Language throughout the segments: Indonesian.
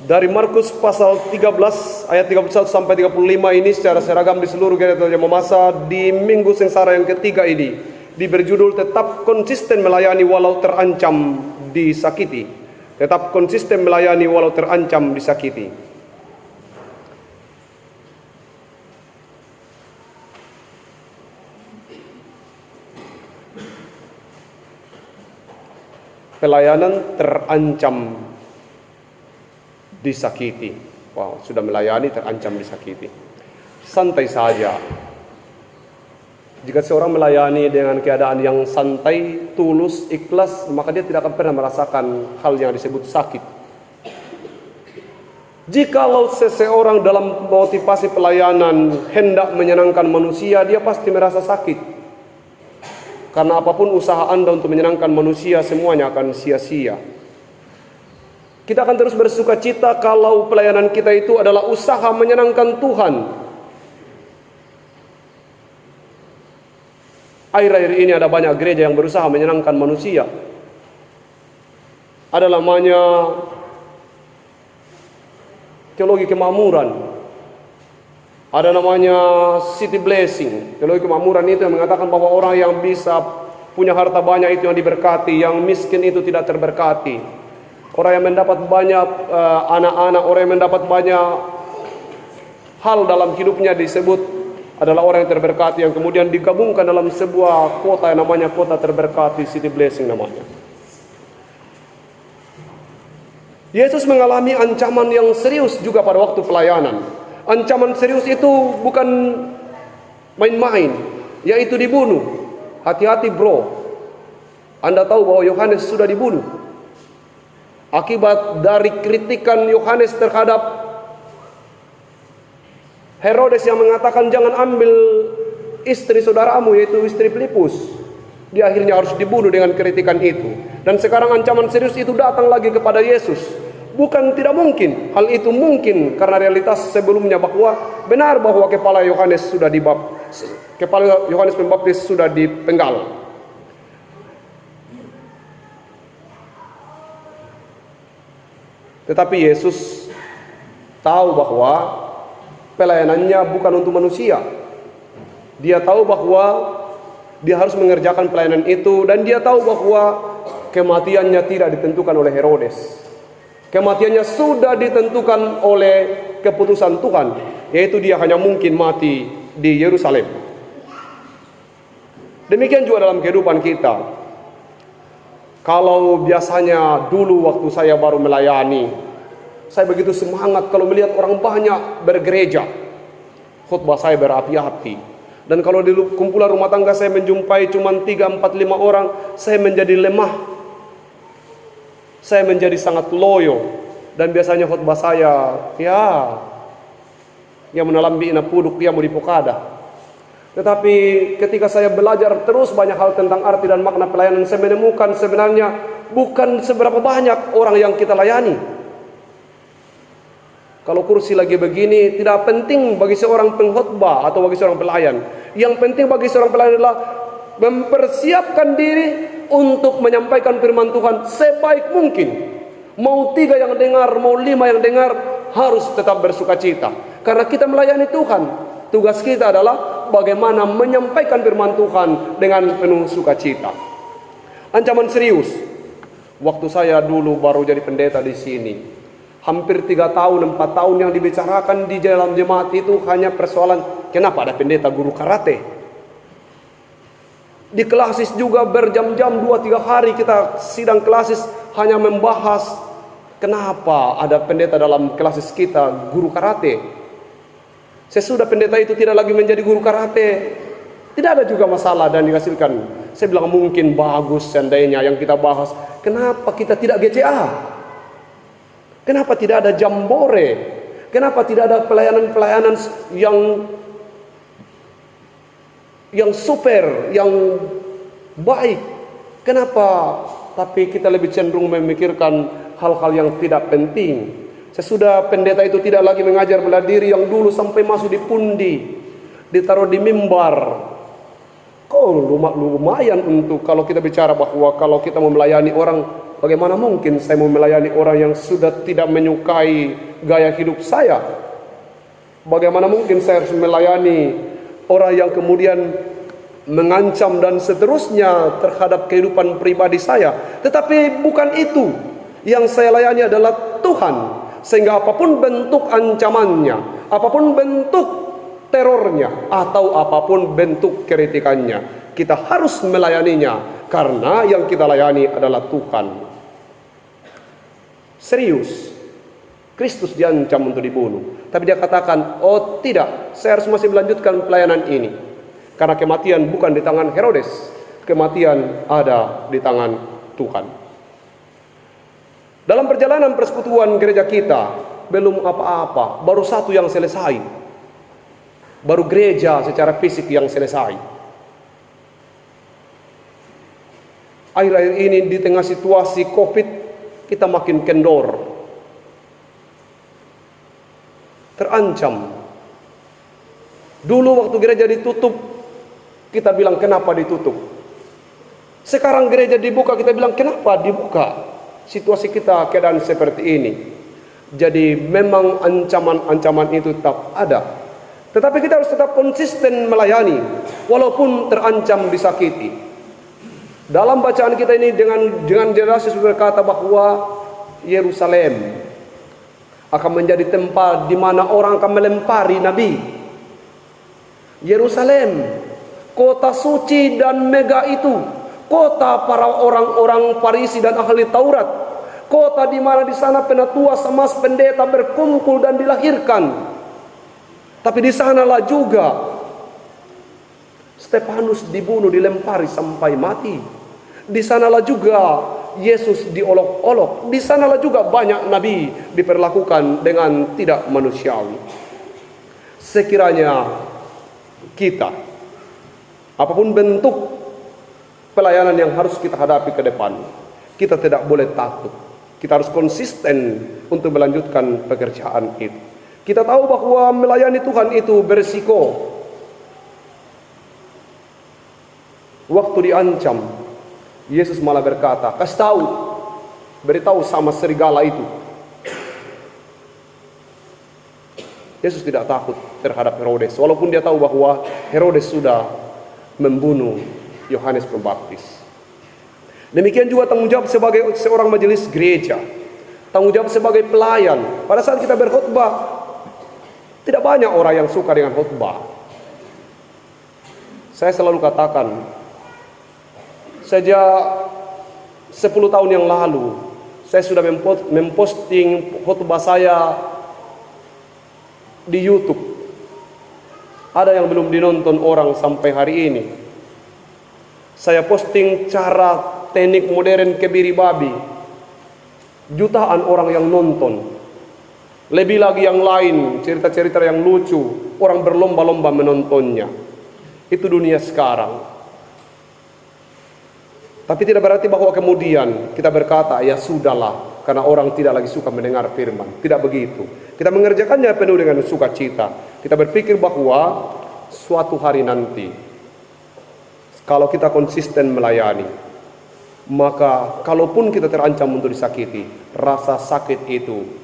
Dari Markus pasal 13 ayat 31 sampai 35 ini secara seragam di seluruh gereja Jemomasa di minggu sengsara yang ketiga ini diberi judul tetap konsisten melayani walau terancam disakiti. Tetap konsisten melayani walau terancam disakiti. Pelayanan terancam disakiti. Wow, sudah melayani terancam disakiti. Santai saja. Jika seorang melayani dengan keadaan yang santai, tulus, ikhlas, maka dia tidak akan pernah merasakan hal yang disebut sakit. Jikalau seseorang dalam motivasi pelayanan hendak menyenangkan manusia, dia pasti merasa sakit. Karena apapun usaha Anda untuk menyenangkan manusia, semuanya akan sia-sia. Kita akan terus bersuka cita kalau pelayanan kita itu adalah usaha menyenangkan Tuhan. Akhir-akhir ini ada banyak gereja yang berusaha menyenangkan manusia. Ada namanya teologi kemakmuran. Ada namanya city blessing. Teologi kemakmuran itu yang mengatakan bahwa orang yang bisa punya harta banyak itu yang diberkati, yang miskin itu tidak terberkati. Orang yang mendapat banyak anak-anak, orang yang mendapat banyak hal dalam hidupnya disebut adalah orang yang terberkati, yang kemudian digabungkan dalam sebuah kota yang namanya kota terberkati, city blessing namanya. Yesus mengalami ancaman yang serius juga pada waktu pelayanan. Ancaman serius itu bukan main-main, yaitu dibunuh. Hati-hati bro, Anda tahu bahwa Yohanes sudah dibunuh akibat dari kritikan Yohanes terhadap Herodes yang mengatakan jangan ambil istri saudaramu, yaitu istri Filipus. Dia akhirnya harus dibunuh dengan kritikan itu. Dan sekarang ancaman serius itu datang lagi kepada Yesus. Bukan tidak mungkin, hal itu mungkin karena realitas sebelumnya bahwa benar bahwa kepala Yohanes Pembaptis sudah dipenggal. Tetapi Yesus tahu bahwa pelayanannya bukan untuk manusia. Dia tahu bahwa dia harus mengerjakan pelayanan itu, dan dia tahu bahwa kematiannya tidak ditentukan oleh Herodes. Kematiannya sudah ditentukan oleh keputusan Tuhan, yaitu dia hanya mungkin mati di Yerusalem. Demikian juga dalam kehidupan kita. Kalau biasanya dulu waktu saya baru melayani, saya begitu semangat kalau melihat orang banyak bergereja. Khotbah saya berapi-api. Dan kalau di kumpulan rumah tangga saya menjumpai cuma 3, 4, 5 orang, saya menjadi lemah. Saya menjadi sangat loyo. Dan biasanya khotbah saya, ya menalambi ina puduk, ya mau dipokada. Tetapi ketika saya belajar terus banyak hal tentang arti dan makna pelayanan, saya menemukan sebenarnya bukan seberapa banyak orang yang kita layani. Kalau kursi lagi begini tidak penting bagi seorang pengkhotbah atau bagi seorang pelayan. Yang penting bagi seorang pelayan adalah mempersiapkan diri untuk menyampaikan firman Tuhan sebaik mungkin. Mau 3 yang dengar, mau 5 yang dengar, harus tetap bersuka cita. Karena kita melayani Tuhan. Tugas kita adalah bagaimana menyampaikan firman Tuhan dengan penuh sukacita. Ancaman serius. Waktu saya dulu baru jadi pendeta di sini, hampir 3 tahun, 4 tahun yang dibicarakan di dalam jemaat itu hanya persoalan kenapa ada pendeta guru karate. Di klasis juga berjam-jam 2-3 hari kita sidang klasis hanya membahas kenapa ada pendeta dalam klasis kita guru karate. Sesudah pendeta itu tidak lagi menjadi guru karate, tidak ada juga masalah dan dihasilkan. Saya bilang mungkin bagus seandainya yang kita bahas. Kenapa kita tidak GCA? Kenapa tidak ada jambore? Kenapa tidak ada pelayanan-pelayanan yang super, yang baik? Kenapa? Tapi kita lebih cenderung memikirkan hal-hal yang tidak penting. Sesudah pendeta itu tidak lagi mengajar bela diri yang dulu sampai masuk di pundi, ditaruh di mimbar. Lumayan untuk kalau kita bicara bahwa kalau kita mau melayani orang Bagaimana mungkin saya mau melayani orang yang sudah tidak menyukai gaya hidup saya? Bagaimana mungkin saya harus melayani orang yang kemudian mengancam dan seterusnya terhadap kehidupan pribadi saya? Tetapi bukan itu. Yang saya layani adalah Tuhan. Sehingga apapun bentuk ancamannya, apapun bentuk terornya, atau apapun bentuk kritikannya, kita harus melayaninya. Karena yang kita layani adalah Tuhan. Serius, Kristus diancam untuk dibunuh, tapi dia katakan, oh tidak, saya harus masih melanjutkan pelayanan ini. Karena kematian bukan di tangan Herodes, kematian ada di tangan Tuhan. Dalam perjalanan persekutuan gereja kita, belum apa-apa, baru satu yang selesai. Baru gereja secara fisik yang selesai. Akhir-akhir ini di tengah situasi COVID, kita makin kendor, terancam. Dulu waktu gereja ditutup, kita bilang kenapa ditutup. Sekarang gereja dibuka, kita bilang kenapa dibuka. Situasi kita keadaan seperti ini. Jadi memang ancaman-ancaman itu tetap ada. Tetapi kita harus tetap konsisten melayani, walaupun terancam disakiti. Dalam bacaan kita ini dengan jelas berkata bahwa Yerusalem akan menjadi tempat di mana orang akan melempari Nabi. Yerusalem, kota suci dan megah itu, kota para orang-orang Farisi dan ahli Taurat, kota di mana di sana penatua sama pendeta berkumpul dan dilahirkan. Tapi di sanalah juga Stefanus dibunuh, dilempari sampai mati. Di sanalah juga Yesus diolok-olok. Di sanalah juga banyak nabi diperlakukan dengan tidak manusiawi. Sekiranya kita, apapun bentuk pelayanan yang harus kita hadapi ke depan, kita tidak boleh takut. Kita harus konsisten untuk melanjutkan pekerjaan itu. Kita tahu bahwa melayani Tuhan itu berisiko. Waktu diancam, Yesus malah berkata, kasih tahu, beritahu sama serigala itu. Yesus tidak takut terhadap Herodes, walaupun dia tahu bahwa Herodes sudah membunuh Yohanes Pembaptis. Demikian juga tanggung jawab sebagai seorang majelis gereja, tanggung jawab sebagai pelayan. Pada saat kita berkhotbah, tidak banyak orang yang suka dengan khotbah. Saya selalu katakan, sejak 10 tahun yang lalu, saya sudah memposting khotbah saya di YouTube. Ada yang belum dinonton orang sampai hari ini. Saya posting cara teknik modern kebiri babi. Jutaan orang yang nonton. Lebih lagi yang lain, cerita-cerita yang lucu. Orang berlomba-lomba menontonnya. Itu dunia sekarang. Tapi tidak berarti bahwa kemudian kita berkata, ya sudahlah, karena orang tidak lagi suka mendengar firman. Tidak begitu. Kita mengerjakannya penuh dengan sukacita. Kita berpikir bahwa suatu hari nanti, kalau kita konsisten melayani, maka kalaupun kita terancam untuk disakiti, rasa sakit itu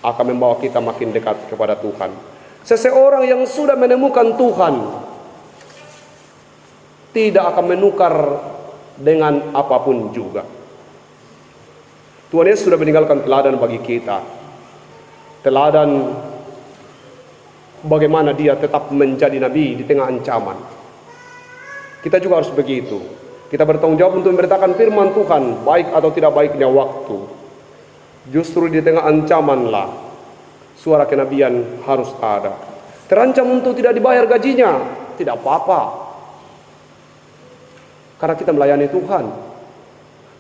akan membawa kita makin dekat kepada Tuhan. Seseorang yang sudah menemukan Tuhan tidak akan menukar dengan apapun juga. Tuhan Yesus sudah meninggalkan teladan bagi kita. Teladan bagaimana dia tetap menjadi nabi di tengah ancaman. Kita juga harus begitu. Kita bertanggung jawab untuk memberitakan firman Tuhan, baik atau tidak baiknya waktu. Justru di tengah ancamanlah suara kenabian harus ada. Terancam untuk tidak dibayar gajinya, tidak apa-apa. Karena kita melayani Tuhan.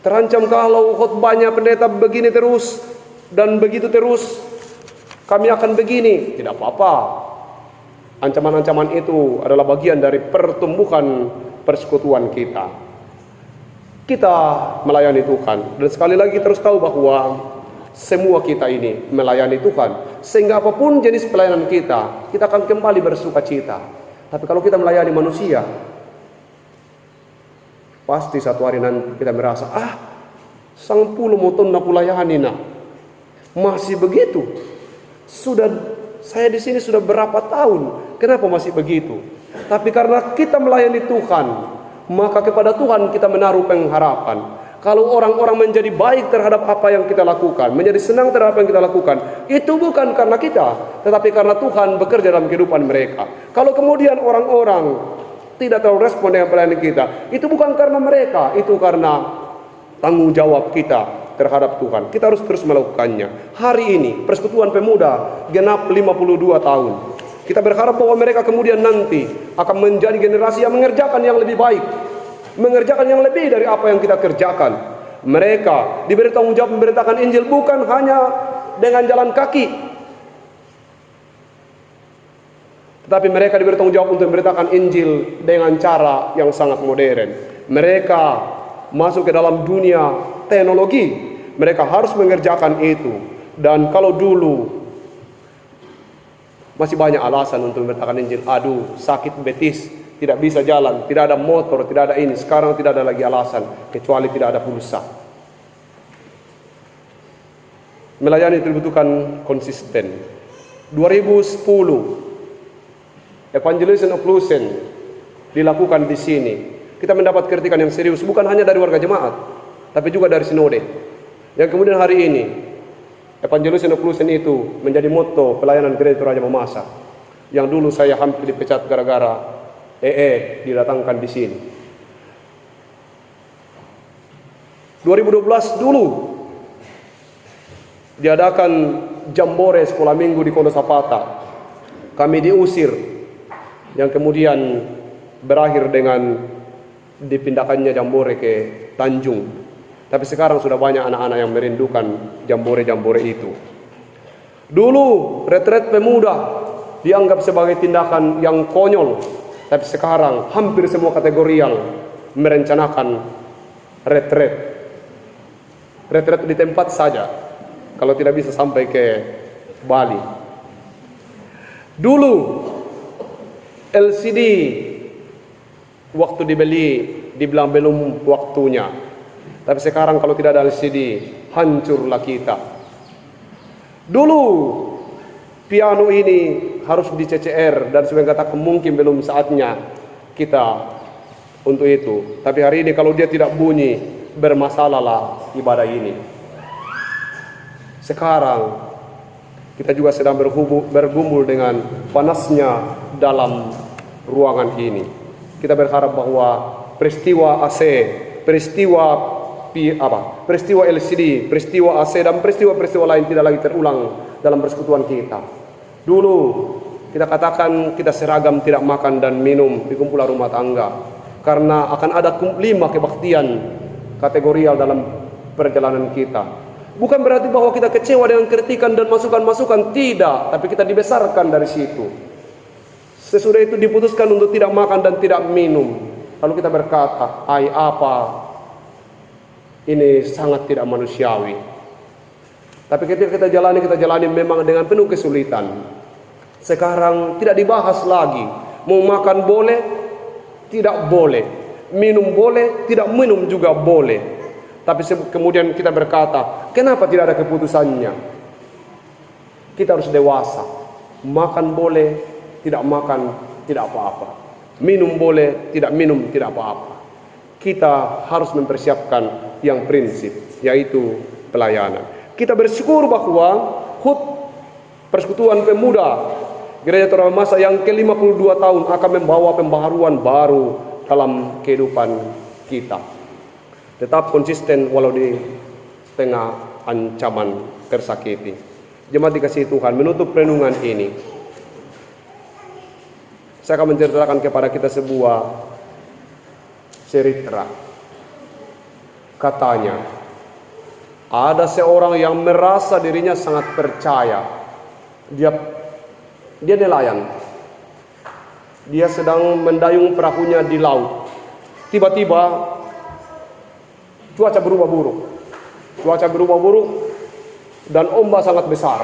Terancam kalau khotbahnya pendeta begini terus dan begitu terus, kami akan begini, tidak apa-apa. Ancaman-ancaman itu adalah bagian dari pertumbuhan persekutuan kita. Kita melayani Tuhan. Dan sekali lagi terus tahu bahwa semua kita ini melayani Tuhan. Sehingga apapun jenis pelayanan kita akan kembali bersuka cita. Tapi kalau kita melayani manusia, pasti satu hari nanti kita merasa, Sang pulau moton na kulayani na. Masih begitu. Saya di sini sudah berapa tahun. Kenapa masih begitu? Tapi karena kita melayani Tuhan, maka kepada Tuhan kita menaruh pengharapan. Kalau orang-orang menjadi baik terhadap apa yang kita lakukan, menjadi senang terhadap apa yang kita lakukan, itu bukan karena kita, tetapi karena Tuhan bekerja dalam kehidupan mereka. Kalau kemudian orang-orang tidak terlalu respon dengan pelayanan kita, itu bukan karena mereka, itu karena tanggung jawab kita terhadap Tuhan. Kita harus terus melakukannya. Hari ini Persekutuan Pemuda genap 52 tahun. Kita berharap bahwa mereka kemudian nanti akan menjadi generasi yang mengerjakan yang lebih baik, mengerjakan yang lebih dari apa yang kita kerjakan. Mereka diberi tanggung jawab memberitakan Injil bukan hanya dengan jalan kaki, tetapi mereka diberi tanggung jawab untuk memberitakan Injil dengan cara yang sangat modern. Mereka masuk ke dalam dunia teknologi, mereka harus mengerjakan itu. Dan kalau dulu masih banyak alasan untuk memberitakan Injil, aduh sakit betis, tidak bisa jalan, tidak ada motor, tidak ada ini. Sekarang tidak ada lagi alasan kecuali tidak ada pulsa. Melayani itu dibutuhkan konsisten. 2010 Evangelism of Lucen dilakukan di sini. Kita mendapat kritikan yang serius, bukan hanya dari warga jemaat, tapi juga dari sinode. Yang kemudian hari ini Evangelism of Lucen itu menjadi moto pelayanan Gereja Toraja Mamasa. Yang dulu saya hampir dipecat gara-gara didatangkan di sini. 2012 dulu diadakan jambore sekolah minggu di Kondo Sapata. Kami diusir, yang kemudian berakhir dengan dipindahkannya jambore ke Tanjung. Tapi sekarang sudah banyak anak-anak yang merindukan jambore-jambore itu. Dulu retret pemuda dianggap sebagai tindakan yang konyol, tapi sekarang hampir semua kategorial merencanakan retret. Retret di tempat saja, kalau tidak bisa sampai ke Bali. Dulu LCD waktu dibeli dibilang belum waktunya. Tapi sekarang kalau tidak ada LCD, hancurlah kita. Dulu piano ini harus di CCR dan sebenarnya kata mungkin belum saatnya kita untuk itu. Tapi hari ini kalau dia tidak bunyi, bermasalahlah ibadah ini. Sekarang kita juga sedang bergumul dengan panasnya dalam ruangan ini. Kita berharap bahwa peristiwa AC, peristiwa LCD, peristiwa AC dan peristiwa-peristiwa lain tidak lagi terulang dalam persekutuan kita. Dulu kita katakan kita seragam tidak makan dan minum di kumpulan rumah tangga karena akan ada 5 kebaktian kategorial dalam perjalanan kita. Bukan berarti bahwa kita kecewa dengan kritikan dan masukan-masukan, tidak, tapi kita dibesarkan dari situ. Sesudah itu diputuskan untuk tidak makan dan tidak minum. Lalu kita berkata, apa ini sangat tidak manusiawi. Tapi ketika kita jalani memang dengan penuh kesulitan. Sekarang tidak dibahas lagi. Mau makan boleh, tidak boleh. Minum boleh, tidak minum juga boleh. Tapi kemudian kita berkata, kenapa tidak ada keputusannya? Kita harus dewasa. Makan boleh, tidak makan, tidak apa-apa. Minum boleh, tidak minum, tidak apa-apa. Kita harus mempersiapkan yang prinsip, yaitu pelayanan. Kita bersyukur bahwa HUT Persekutuan Pemuda Gereja Toraja Mamasa yang ke-52 tahun akan membawa pembaharuan baru dalam kehidupan kita. Tetap konsisten walau di tengah ancaman tersakiti. Jemaat dikasihi Tuhan, menutup renungan ini, saya akan menceritakan kepada kita sebuah cerita. Katanya, ada seorang yang merasa dirinya sangat percaya. Dia nelayan. Dia sedang mendayung perahunya di laut. Tiba-tiba cuaca berubah buruk dan ombak sangat besar.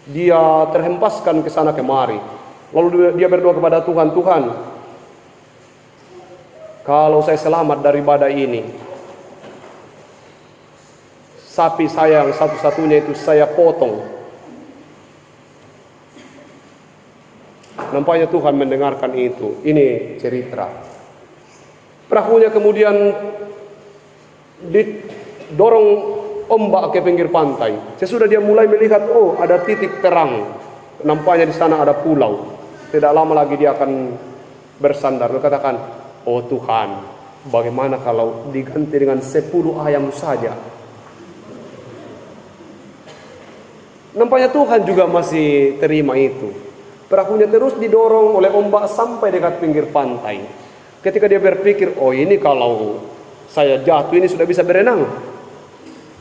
Dia terhempaskan ke sana kemari. Lalu dia berdoa kepada Tuhan, Tuhan, kalau saya selamat dari badai ini, sapi saya yang satu-satunya itu saya potong. Nampaknya Tuhan mendengarkan itu. Ini cerita. Perahunya kemudian didorong ombak ke pinggir pantai. Sesudah dia mulai melihat, oh ada titik terang. Nampaknya di sana ada pulau. Tidak lama lagi dia akan bersandar. Dia katakan, oh Tuhan, bagaimana kalau diganti dengan 10 ayam saja? Nampaknya Tuhan juga masih terima itu. Perahunya terus didorong oleh ombak sampai dekat pinggir pantai. Ketika dia berpikir, oh ini kalau saya jatuh ini sudah bisa berenang.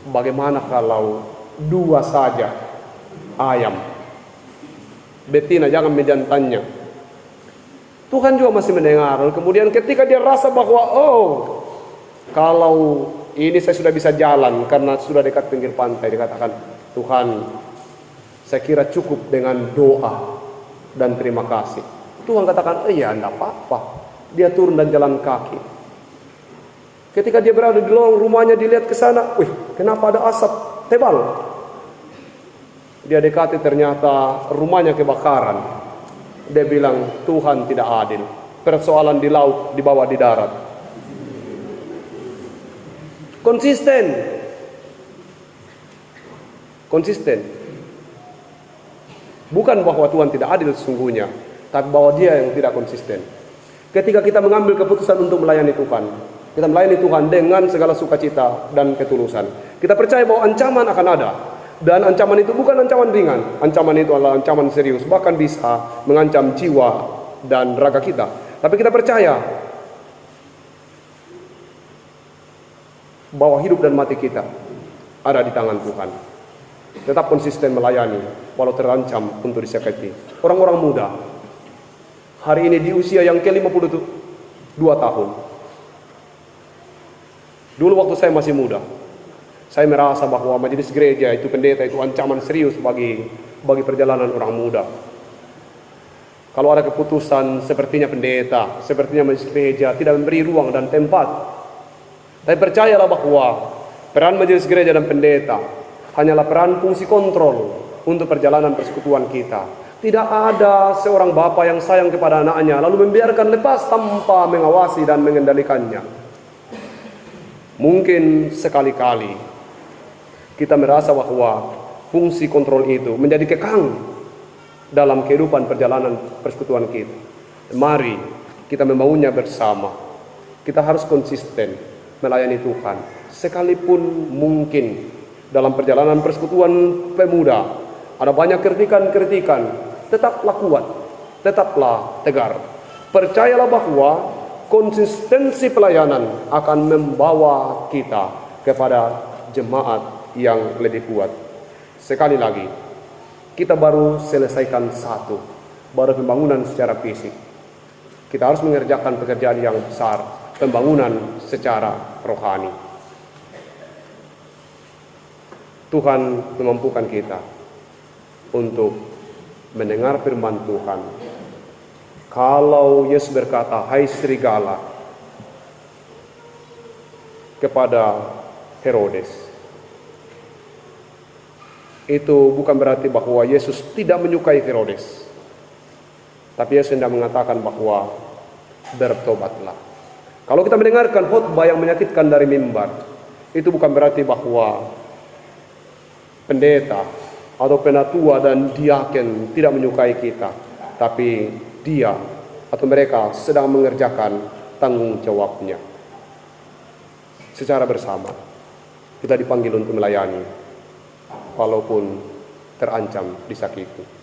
Bagaimana kalau 2 saja ayam? Betina, jangan menjantannya. Tuhan juga masih mendengar. Kemudian ketika dia rasa bahwa, oh kalau ini saya sudah bisa jalan karena sudah dekat pinggir pantai, dikatakan, Tuhan, saya kira cukup dengan doa dan terima kasih. Tuhan katakan, iya enggak apa-apa. Dia turun dan jalan kaki. Ketika dia berada di lorong rumahnya, dilihat ke sana, wih, kenapa ada asap tebal? Dia dekati, ternyata rumahnya kebakaran. Dia bilang, Tuhan tidak adil. Persoalan di laut dibawa di darat. Konsisten. Bukan bahwa Tuhan tidak adil sesungguhnya, tapi bahwa dia yang tidak konsisten. Ketika kita mengambil keputusan untuk melayani Tuhan, kita melayani Tuhan dengan segala sukacita dan ketulusan. Kita percaya bahwa ancaman akan ada. Dan ancaman itu bukan ancaman ringan. Ancaman itu adalah ancaman serius. Bahkan bisa mengancam jiwa dan raga kita. Tapi kita percaya bahwa hidup dan mati kita ada di tangan Tuhan. Tetap konsisten melayani walau terancam untuk disakiti. Orang-orang muda hari ini di usia yang ke-52 tahun. Dulu waktu saya masih muda, saya merasa bahwa majelis gereja itu, pendeta itu ancaman serius bagi perjalanan orang muda. Kalau ada keputusan sepertinya pendeta, sepertinya majelis gereja tidak memberi ruang dan tempat. Tapi percayalah bahwa peran majelis gereja dan pendeta hanyalah peran fungsi kontrol untuk perjalanan persekutuan kita. Tidak ada seorang bapa yang sayang kepada anaknya lalu membiarkan lepas tanpa mengawasi dan mengendalikannya. Mungkin sekali-kali kita merasa bahwa fungsi kontrol itu menjadi kekang dalam kehidupan perjalanan persekutuan kita. Mari kita memaunya bersama. Kita harus konsisten melayani Tuhan. Sekalipun mungkin dalam perjalanan persekutuan pemuda ada banyak kritikan-kritikan, tetaplah kuat, tetaplah tegar. Percayalah bahwa konsistensi pelayanan akan membawa kita kepada jemaat yang lebih kuat. Sekali lagi, kita baru selesaikan baru pembangunan secara fisik. Kita harus mengerjakan pekerjaan yang besar, pembangunan secara rohani. Tuhan memampukan kita untuk mendengar firman Tuhan. Kalau Yesus berkata, hai serigala, kepada Herodes, itu bukan berarti bahwa Yesus tidak menyukai Herodes. Tapi Yesus hendak mengatakan bahwa bertobatlah. Kalau kita mendengarkan khotbah yang menyakitkan dari mimbar, itu bukan berarti bahwa pendeta atau penatua dan diaken tidak menyukai kita, tapi dia atau mereka sedang mengerjakan tanggung jawabnya. Secara bersama kita dipanggil untuk melayani walaupun terancam disakiti.